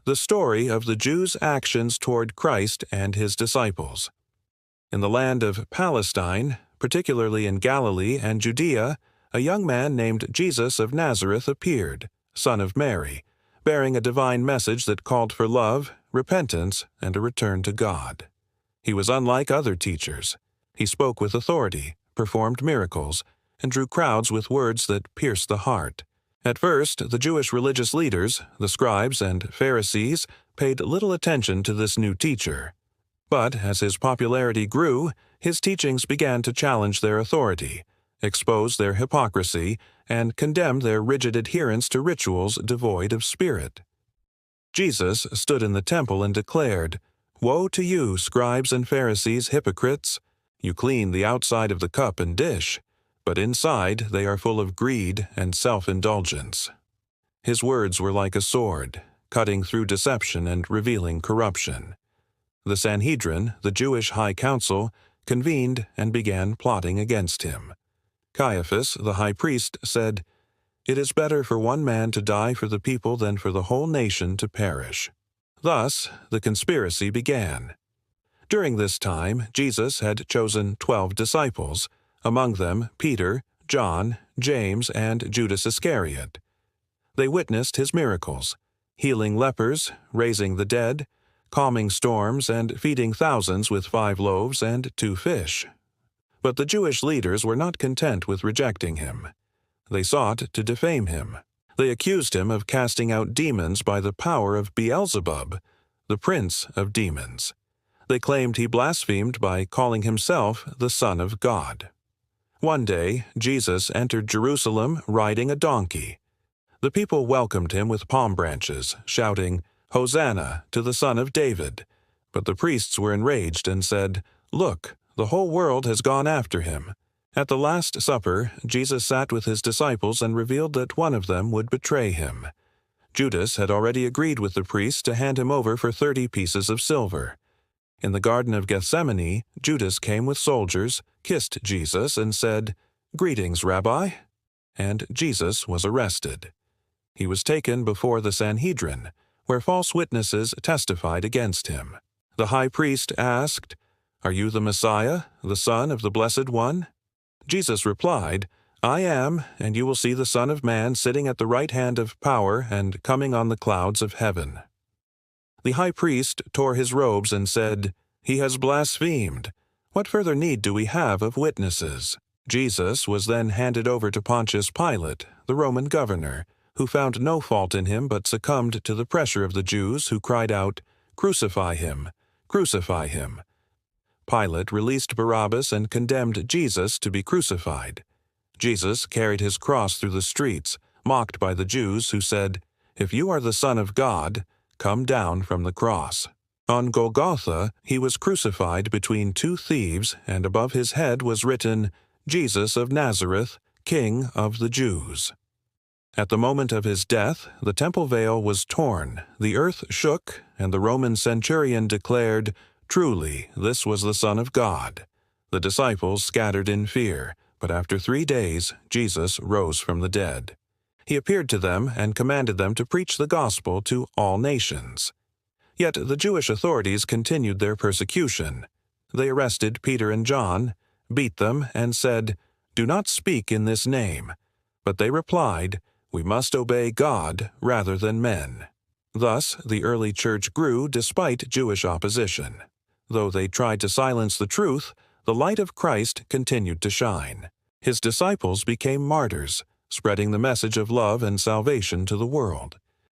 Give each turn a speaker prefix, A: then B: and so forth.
A: the story of the Jews' actions toward Christ and his disciples. In the land of Palestine, particularly in Galilee and Judea, a young man named Jesus of Nazareth appeared, son of Mary, bearing a divine message that called for love, repentance, and a return to God. He was unlike other teachers. He spoke with authority, performed miracles, and drew crowds with words that pierced the heart. At first, the Jewish religious leaders, the scribes and Pharisees, paid little attention to this new teacher. But as his popularity grew, his teachings began to challenge their authority, expose their hypocrisy, and condemn their rigid adherence to rituals devoid of spirit. Jesus stood in the temple and declared, "Woe to you, scribes and Pharisees, hypocrites! You clean the outside of the cup and dish, but inside they are full of greed and self-indulgence." His words were like a sword, cutting through deception and revealing corruption. The Sanhedrin, the Jewish high council, convened and began plotting against him. Caiaphas, the high priest, said, "It is better for one man to die for the people than for the whole nation to perish." Thus, the conspiracy began. During this time, Jesus had chosen 12 disciples, among them Peter, John, James, and Judas Iscariot. They witnessed his miracles, healing lepers, raising the dead, calming storms, and feeding thousands with 5 loaves and 2 fish. But the Jewish leaders were not content with rejecting him. They sought to defame him. They accused him of casting out demons by the power of Beelzebub, the prince of demons. They claimed he blasphemed by calling himself the Son of God. One day, Jesus entered Jerusalem riding a donkey. The people welcomed him with palm branches, shouting, "Hosanna to the Son of David." But the priests were enraged and said, "Look, the whole world has gone after him." At the Last Supper, Jesus sat with his disciples and revealed that one of them would betray him. Judas had already agreed with the priests to hand him over for 30 pieces of silver. In the Garden of Gethsemane, Judas came with soldiers, kissed Jesus, and said, "Greetings, Rabbi." And Jesus was arrested. He was taken before the Sanhedrin, where false witnesses testified against him. The high priest asked, "Are you the Messiah, the Son of the Blessed One?" Jesus replied, "I am, and you will see the Son of Man sitting at the right hand of power and coming on the clouds of heaven." The high priest tore his robes and said, "He has blasphemed. What further need do we have of witnesses?" Jesus was then handed over to Pontius Pilate, the Roman governor, who found no fault in him but succumbed to the pressure of the Jews who cried out, "Crucify him! Crucify him!" Pilate released Barabbas and condemned Jesus to be crucified. Jesus carried his cross through the streets, mocked by the Jews who said, "If you are the Son of God, come down from the cross." On Golgotha, he was crucified between 2 thieves, and above his head was written, "Jesus of Nazareth, King of the Jews." At the moment of his death, the temple veil was torn, the earth shook, and the Roman centurion declared, "Truly, this was the Son of God." The disciples scattered in fear, but after 3 days, Jesus rose from the dead. He appeared to them and commanded them to preach the gospel to all nations. Yet the Jewish authorities continued their persecution. They arrested Peter and John, beat them, and said, "Do not speak in this name." But they replied, "We must obey God rather than men." Thus, the early church grew despite Jewish opposition. Though they tried to silence the truth, the light of Christ continued to shine. His disciples became martyrs, spreading the message of love and salvation to the world.